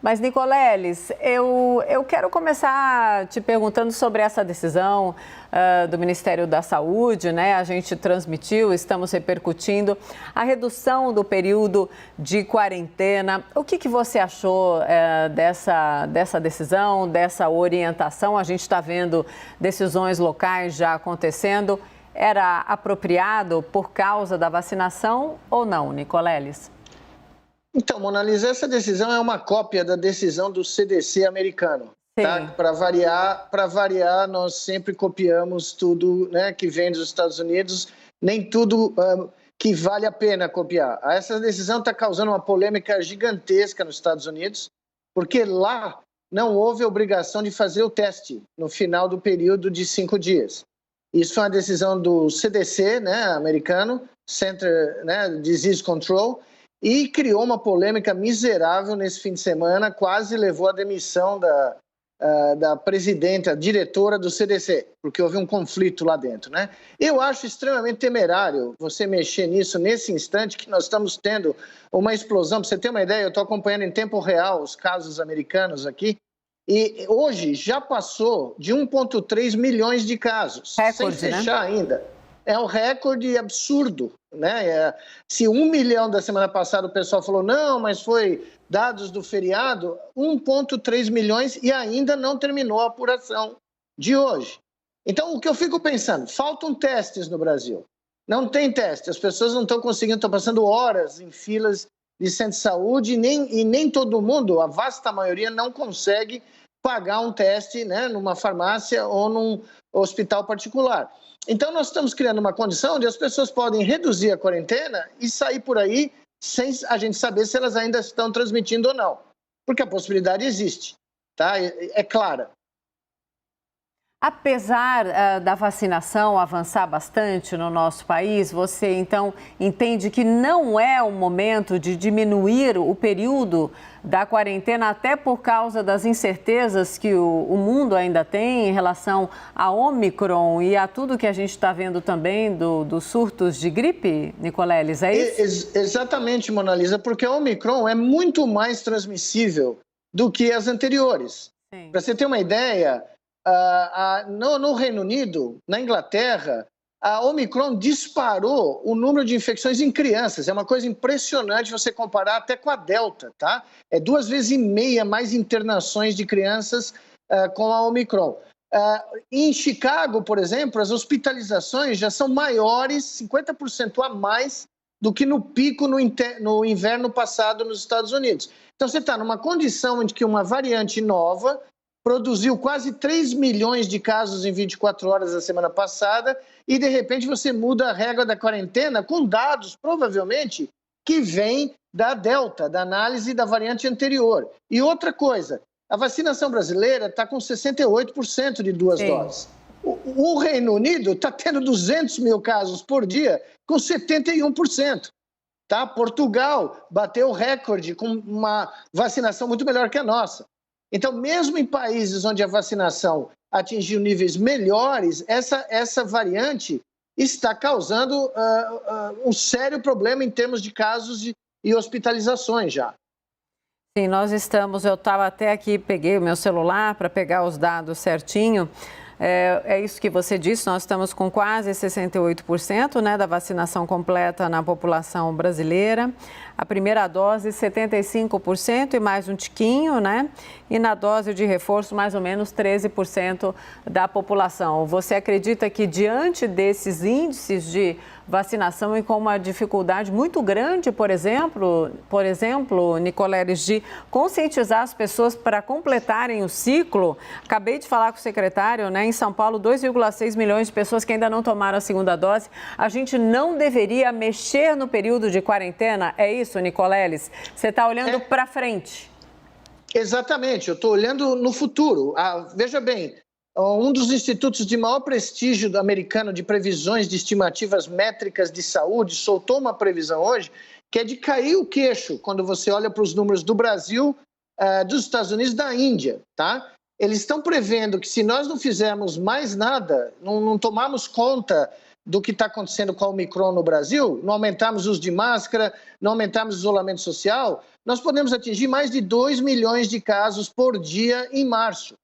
Mas, Nicoleles, eu quero começar te perguntando sobre essa decisão do Ministério da Saúde, né? A gente transmitiu, estamos repercutindo a redução do período de quarentena. O que você achou dessa decisão, dessa orientação? A gente está vendo decisões locais já acontecendo. Era apropriado por causa da vacinação ou não, Nicoleles? Então, Mona Lisa, essa decisão é uma cópia da decisão do CDC americano. Tá? Para variar, nós sempre copiamos tudo, né, que vem dos Estados Unidos, nem tudo que vale a pena copiar. Essa decisão está causando uma polêmica gigantesca nos Estados Unidos, porque lá não houve obrigação de fazer o teste no final do período de 5 dias. Isso é uma decisão do CDC, né, americano, Center, né, Disease Control, e criou uma polêmica miserável nesse fim de semana, quase levou à demissão da presidenta, diretora do CDC, porque houve um conflito lá dentro, né? Eu acho extremamente temerário você mexer nisso nesse instante que nós estamos tendo uma explosão. Para você ter uma ideia, eu estou acompanhando em tempo real os casos americanos aqui, e hoje já passou de 1,3 milhões de casos, recorde, sem fechar, né? Ainda. É um recorde absurdo, né? Se 1 milhão da semana passada o pessoal falou, não, mas foi dados do feriado, 1,3 milhões e ainda não terminou a apuração de hoje. Então, o que eu fico pensando, faltam testes no Brasil. Não tem teste, as pessoas não estão conseguindo, estão passando horas em filas de centro de saúde e nem todo mundo, a vasta maioria, não consegue pagar um teste, né, numa farmácia ou num hospital particular. Então, nós estamos criando uma condição onde as pessoas podem reduzir a quarentena e sair por aí sem a gente saber se elas ainda estão transmitindo ou não. Porque a possibilidade existe, tá? É clara. Apesar da vacinação avançar bastante no nosso país, você então entende que não é o momento de diminuir o período da quarentena, até por causa das incertezas que o mundo ainda tem em relação a Ômicron e a tudo que a gente está vendo também dos surtos de gripe, Nicoleles, é isso? Exatamente, Mona Lisa, porque a Ômicron é muito mais transmissível do que as anteriores. Para você ter uma ideia, no Reino Unido, na Inglaterra, a Omicron disparou o número de infecções em crianças. É uma coisa impressionante você comparar até com a Delta, tá? É 2,5 vezes mais internações de crianças com a Omicron. Em Chicago, por exemplo, as hospitalizações já são maiores, 50% a mais, do que no pico no inverno passado nos Estados Unidos. Então, você está numa condição em que uma variante nova produziu quase 3 milhões de casos em 24 horas da semana passada e, de repente, você muda a regra da quarentena com dados, provavelmente, que vêm da Delta, da análise da variante anterior. E outra coisa, a vacinação brasileira está com 68% de 2 doses. O Reino Unido está tendo 200 mil casos por dia com 71%. Tá? Portugal bateu o recorde com uma vacinação muito melhor que a nossa. Então, mesmo em países onde a vacinação atingiu níveis melhores, essa variante está causando um sério problema em termos de casos e hospitalizações já. Sim, eu estava até aqui, peguei o meu celular para pegar os dados certinho. É isso que você disse, nós estamos com quase 68%, né, da vacinação completa na população brasileira. A primeira dose, 75% e mais um tiquinho, né? E na dose de reforço, mais ou menos 13% da população. Você acredita que diante desses índices de vacinação e com uma dificuldade muito grande, por exemplo, Nicoleles, de conscientizar as pessoas para completarem o ciclo? Acabei de falar com o secretário, né? Em São Paulo, 2,6 milhões de pessoas que ainda não tomaram a segunda dose. A gente não deveria mexer no período de quarentena? É isso, Nicoleles? Você está olhando para frente. Exatamente, eu estou olhando no futuro. Veja bem, um dos institutos de maior prestígio americano de previsões de estimativas métricas de saúde soltou uma previsão hoje que é de cair o queixo quando você olha para os números do Brasil, dos Estados Unidos e da Índia, tá? Eles estão prevendo que se nós não fizermos mais nada, não tomarmos conta do que está acontecendo com a Omicron no Brasil, não aumentarmos o uso de máscara, não aumentarmos o isolamento social, nós podemos atingir mais de 2 milhões de casos por dia em março,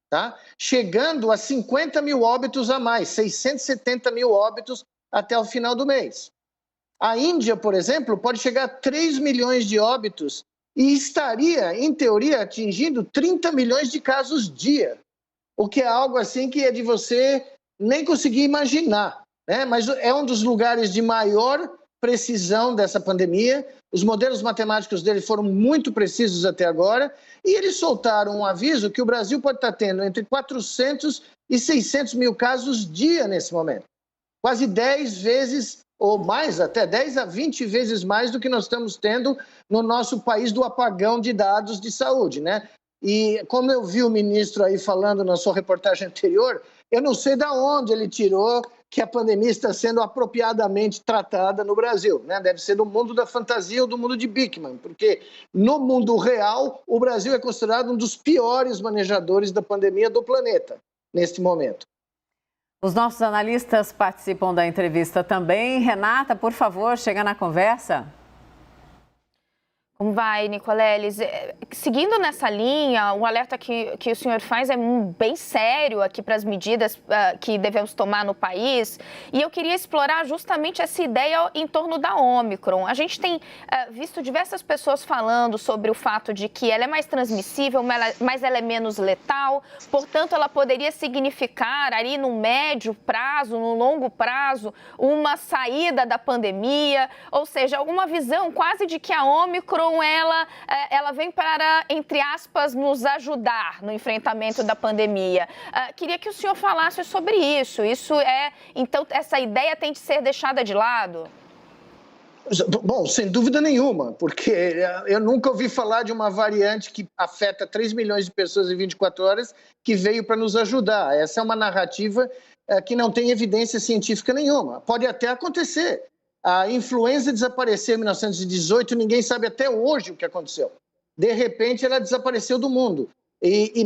tá? Chegando a 50 mil óbitos a mais, 670 mil óbitos até o final do mês. A Índia, por exemplo, pode chegar a 3 milhões de óbitos e estaria, em teoria, atingindo 30 milhões de casos dia, o que é algo assim que é de você nem conseguir imaginar, né? Mas é um dos lugares de maior precisão dessa pandemia. Os modelos matemáticos dele foram muito precisos até agora e eles soltaram um aviso que o Brasil pode estar tendo entre 400 e 600 mil casos dia nesse momento. Quase 10 vezes ou mais, até 10 a 20 vezes mais do que nós estamos tendo no nosso país do apagão de dados de saúde, né? E como eu vi o ministro aí falando na sua reportagem anterior, eu não sei de onde ele tirou que a pandemia está sendo apropriadamente tratada no Brasil, né? Deve ser do mundo da fantasia ou do mundo de Bickman, porque no mundo real o Brasil é considerado um dos piores manejadores da pandemia do planeta neste momento. Os nossos analistas participam da entrevista também. Renata, por favor, chega na conversa. Como vai, Nicoleles? Seguindo nessa linha, o alerta que o senhor faz é bem sério aqui para as medidas que devemos tomar no país. E eu queria explorar justamente essa ideia em torno da Ômicron. A gente tem visto diversas pessoas falando sobre o fato de que ela é mais transmissível, mas ela é menos letal. Portanto, ela poderia significar ali no médio prazo, no longo prazo, uma saída da pandemia. Ou seja, alguma visão quase de que a Ômicron ela vem para, entre aspas, nos ajudar no enfrentamento da pandemia. Queria que o senhor falasse sobre isso. Então, essa ideia tem de ser deixada de lado? Bom, sem dúvida nenhuma, porque eu nunca ouvi falar de uma variante que afeta 3 milhões de pessoas em 24 horas que veio para nos ajudar. Essa é uma narrativa que não tem evidência científica nenhuma. Pode até acontecer. A influenza desapareceu em 1918, ninguém sabe até hoje o que aconteceu. De repente, ela desapareceu do mundo.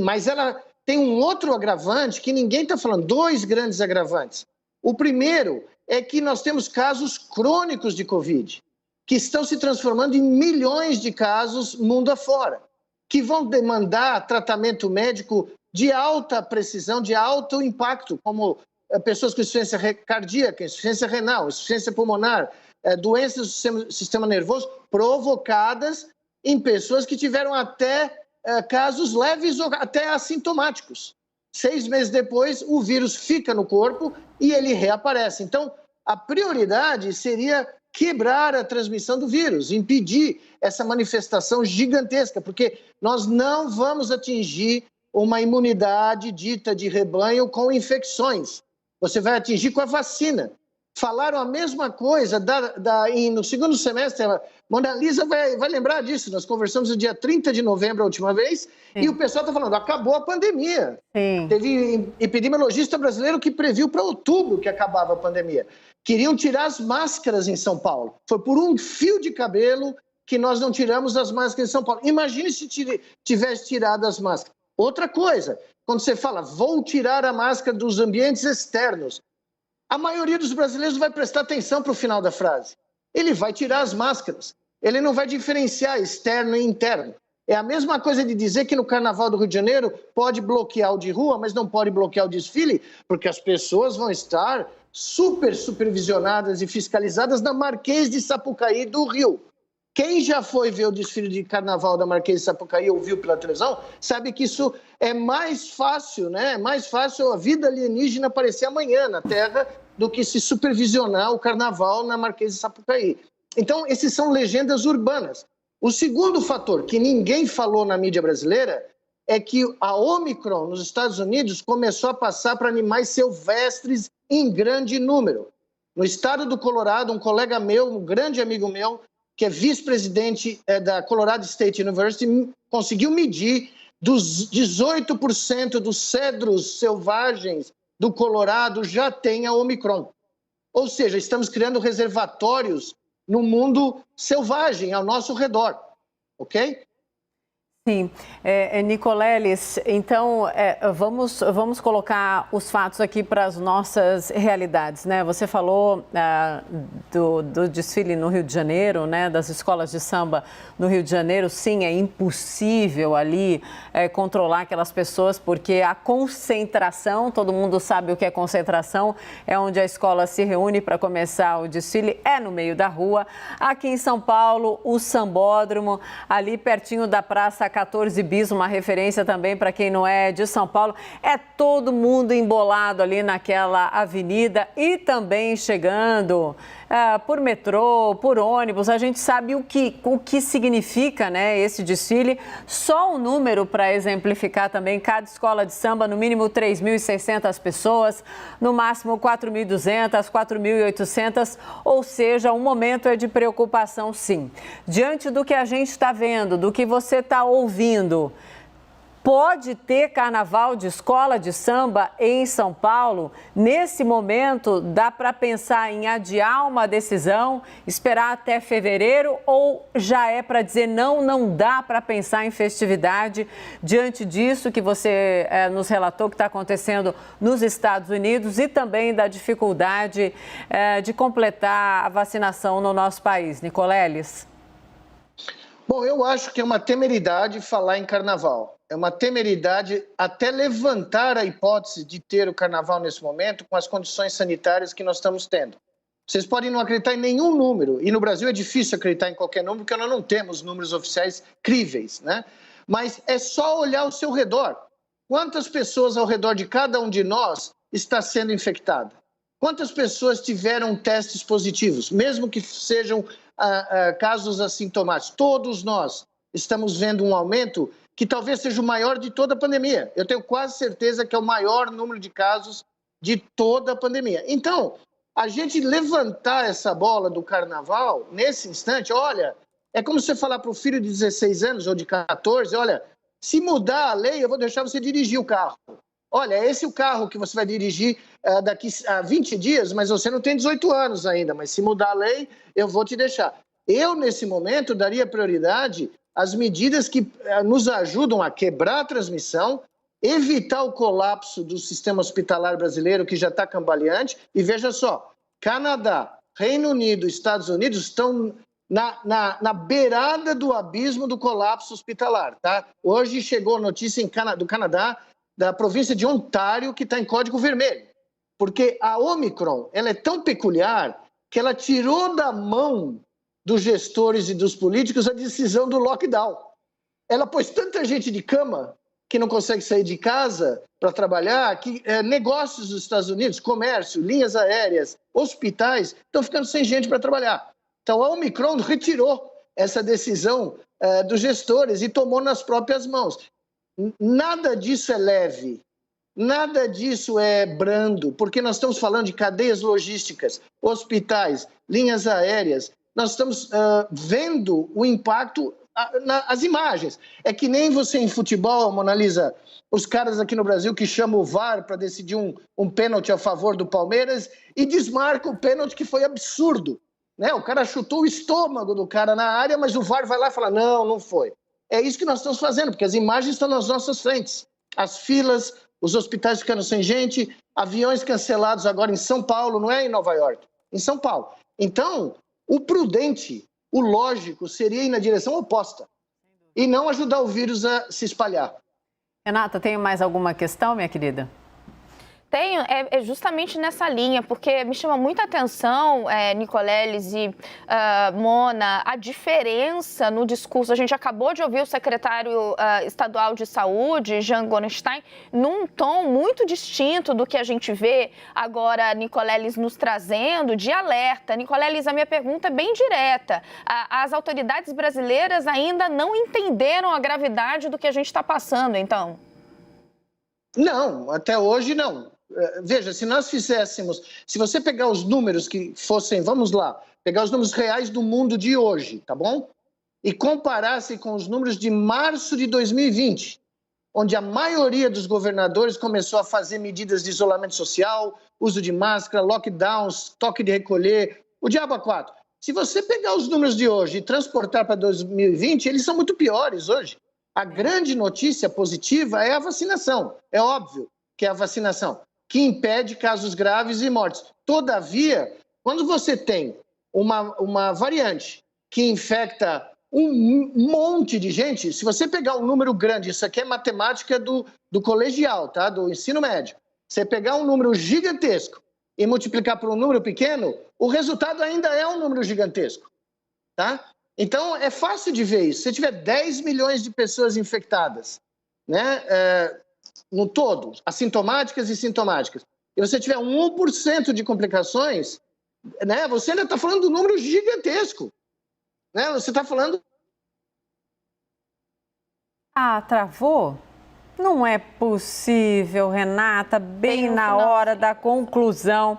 Mas ela tem um outro agravante que ninguém está falando, 2 grandes agravantes. O primeiro é que nós temos casos crônicos de Covid, que estão se transformando em milhões de casos mundo afora, que vão demandar tratamento médico de alta precisão, de alto impacto, como pessoas com insuficiência cardíaca, insuficiência renal, insuficiência pulmonar, doenças do sistema nervoso provocadas em pessoas que tiveram até casos leves ou até assintomáticos. 6 meses depois, o vírus fica no corpo e ele reaparece. Então, a prioridade seria quebrar a transmissão do vírus, impedir essa manifestação gigantesca, porque nós não vamos atingir uma imunidade dita de rebanho com infecções. Você vai atingir com a vacina. Falaram a mesma coisa no segundo semestre. A Mona Lisa vai lembrar disso. Nós conversamos no dia 30 de novembro, a última vez, sim. E o pessoal está falando, acabou a pandemia. Sim. Teve epidemiologista brasileiro que previu para outubro que acabava a pandemia. Queriam tirar as máscaras em São Paulo. Foi por um fio de cabelo que nós não tiramos as máscaras em São Paulo. Imagine se tivesse tirado as máscaras. Outra coisa, quando você fala, vou tirar a máscara dos ambientes externos, a maioria dos brasileiros vai prestar atenção para o final da frase. Ele vai tirar as máscaras. Ele não vai diferenciar externo e interno. É a mesma coisa de dizer que no Carnaval do Rio de Janeiro pode bloquear o de rua, mas não pode bloquear o desfile, porque as pessoas vão estar supervisionadas e fiscalizadas na Marquês de Sapucaí do Rio. Quem já foi ver o desfile de carnaval da Marquês de Sapucaí ou viu pela televisão, sabe que isso é mais fácil, né? É mais fácil a vida alienígena aparecer amanhã na Terra do que se supervisionar o carnaval na Marquês de Sapucaí. Então, esses são legendas urbanas. O segundo fator que ninguém falou na mídia brasileira é que a Ômicron nos Estados Unidos começou a passar para animais silvestres em grande número. No estado do Colorado, um colega meu, um grande amigo meu, que é vice-presidente da Colorado State University, conseguiu medir dos 18% dos cedros selvagens do Colorado já tem a Omicron. Ou seja, estamos criando reservatórios no mundo selvagem, ao nosso redor, ok? Sim. Nicoleles, então vamos colocar os fatos aqui para as nossas realidades, né? Você falou do desfile no Rio de Janeiro, né? Das escolas de samba no Rio de Janeiro. Sim, é impossível ali controlar aquelas pessoas, porque a concentração, todo mundo sabe o que é concentração, é onde a escola se reúne para começar o desfile, é no meio da rua. Aqui em São Paulo, o Sambódromo, ali pertinho da Praça 14 Bis, uma referência também para quem não é de São Paulo. É todo mundo embolado ali naquela avenida e também chegando por metrô, por ônibus. A gente sabe o que significa, né, esse desfile. Só um número para exemplificar também: cada escola de samba, no mínimo 3.600 pessoas, no máximo 4.200, 4.800, ou seja, um momento é de preocupação, sim. Diante do que a gente está vendo, do que você está ouvindo, pode ter carnaval de escola de samba em São Paulo? Nesse momento, dá para pensar em adiar uma decisão, esperar até fevereiro, ou já é para dizer não dá para pensar em festividade diante disso que você nos relatou que está acontecendo nos Estados Unidos e também da dificuldade de completar a vacinação no nosso país? Nicoleles? Bom, eu acho que é uma temeridade falar em carnaval. É uma temeridade até levantar a hipótese de ter o carnaval nesse momento com as condições sanitárias que nós estamos tendo. Vocês podem não acreditar em nenhum número, e no Brasil é difícil acreditar em qualquer número, porque nós não temos números oficiais críveis, né? Mas é só olhar ao seu redor. Quantas pessoas ao redor de cada um de nós está sendo infectada? Quantas pessoas tiveram testes positivos, mesmo que sejam casos assintomáticos? Todos nós estamos vendo um aumento que talvez seja o maior de toda a pandemia. Eu tenho quase certeza que é o maior número de casos de toda a pandemia. Então, a gente levantar essa bola do carnaval, nesse instante, olha, é como você falar para o filho de 16 anos ou de 14, olha, se mudar a lei, eu vou deixar você dirigir o carro. Olha, esse é o carro que você vai dirigir daqui a 20 dias, mas você não tem 18 anos ainda, mas se mudar a lei, eu vou te deixar. Eu, nesse momento, daria prioridade às medidas que nos ajudam a quebrar a transmissão, evitar o colapso do sistema hospitalar brasileiro, que já está cambaleante. E veja só, Canadá, Reino Unido, Estados Unidos estão na beirada do abismo do colapso hospitalar, tá? Hoje chegou a notícia do Canadá, da província de Ontário, que está em código vermelho. Porque a Omicron, ela é tão peculiar que ela tirou da mão dos gestores e dos políticos a decisão do lockdown. Ela pôs tanta gente de cama que não consegue sair de casa para trabalhar, que negócios dos Estados Unidos, comércio, linhas aéreas, hospitais, estão ficando sem gente para trabalhar. Então a Omicron retirou essa decisão dos gestores e tomou nas próprias mãos. Nada disso é leve, nada disso é brando, porque nós estamos falando de cadeias logísticas, hospitais, linhas aéreas. Nós estamos vendo o impacto, as imagens. É que nem você em futebol, Mona Lisa, os caras aqui no Brasil que chamam o VAR para decidir um pênalti a favor do Palmeiras e desmarca o pênalti, que foi absurdo, né? O cara chutou o estômago do cara na área, mas o VAR vai lá e fala, não foi. É isso que nós estamos fazendo, porque as imagens estão nas nossas frentes. As filas, os hospitais ficando sem gente, aviões cancelados agora em São Paulo, não é em Nova York, em São Paulo. Então, o prudente, o lógico, seria ir na direção oposta e não ajudar o vírus a se espalhar. Renata, tem mais alguma questão, minha querida? Tenho, é justamente nessa linha, porque me chama muita atenção, Nicoleles e Mona, a diferença no discurso. A gente acabou de ouvir o secretário estadual de saúde, Jean Gorenstein, num tom muito distinto do que a gente vê agora, Nicoleles nos trazendo de alerta. Nicoleles, a minha pergunta é bem direta. As autoridades brasileiras ainda não entenderam a gravidade do que a gente está passando, então? Não, até hoje não. Veja, se nós fizéssemos, se você pegar os números que fossem, vamos lá, pegar os números reais do mundo de hoje, tá bom? E comparasse com os números de março de 2020, onde a maioria dos governadores começou a fazer medidas de isolamento social, uso de máscara, lockdowns, toque de recolher, o diabo a quatro. Se você pegar os números de hoje e transportar para 2020, eles são muito piores hoje. A grande notícia positiva é a vacinação. É óbvio que é a vacinação, que impede casos graves e mortes. Todavia, quando você tem uma variante que infecta um monte de gente, se você pegar um número grande, isso aqui é matemática do colegial, tá? Do ensino médio, você pegar um número gigantesco e multiplicar por um número pequeno, o resultado ainda é um número gigantesco, tá? Então, é fácil de ver isso. Se tiver 10 milhões de pessoas infectadas, né, no todo, assintomáticas e sintomáticas, e você tiver 1% de complicações, né, você ainda está falando de um número gigantesco. Né? Você está falando... Ah, travou? Não é possível, Renata, bem na hora da conclusão.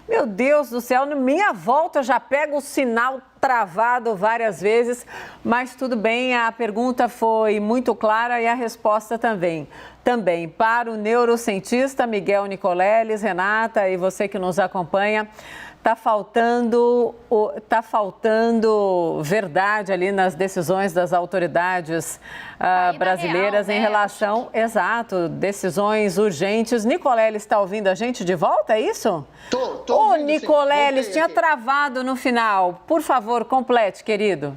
Meu Deus do céu, na minha volta eu já pego o sinal travado várias vezes, mas tudo bem, a pergunta foi muito clara e a resposta também. Também para o neurocientista Miguel Nicoleles, Renata e você que nos acompanha, tá faltando verdade ali nas decisões das autoridades brasileiras em relação, exato, decisões urgentes. Nicoleles está ouvindo a gente de volta, é isso? Tô Ô, ouvindo, Nicoleles, sim. tinha travado no final. Por favor, complete, querido.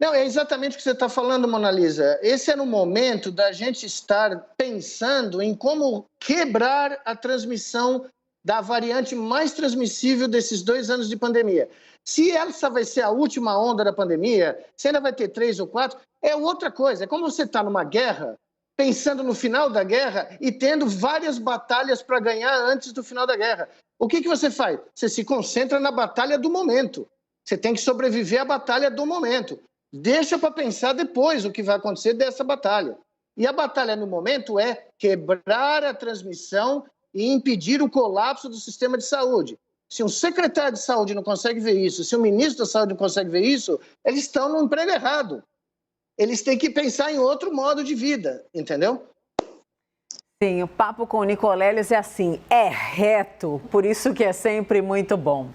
Não, é exatamente o que você está falando, Mona Lisa. Esse era o momento da gente estar pensando em como quebrar a transmissão da variante mais transmissível desses 2 anos de pandemia. Se essa vai ser a última onda da pandemia, se ainda vai ter 3 ou 4, é outra coisa. É como você está numa guerra, pensando no final da guerra e tendo várias batalhas para ganhar antes do final da guerra. O que você faz? Você se concentra na batalha do momento. Você tem que sobreviver à batalha do momento. Deixa para pensar depois o que vai acontecer dessa batalha. E a batalha no momento é quebrar a transmissão e impedir o colapso do sistema de saúde. Se um secretário de saúde não consegue ver isso, se o ministro da saúde não consegue ver isso, eles estão no emprego errado. Eles têm que pensar em outro modo de vida, entendeu? Sim, o papo com o Nicoleles é assim, é reto, por isso que é sempre muito bom.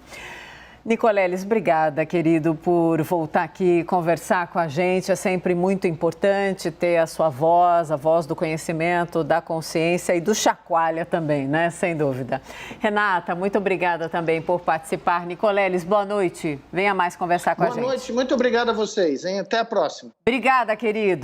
Nicoleles, obrigada, querido, por voltar aqui conversar com a gente. É sempre muito importante ter a sua voz, a voz do conhecimento, da consciência e do chacoalha também, né? Sem dúvida. Renata, muito obrigada também por participar. Nicoleles, boa noite. Venha mais conversar com a gente. Boa noite, muito obrigado a vocês, hein? Até a próxima. Obrigada, querido.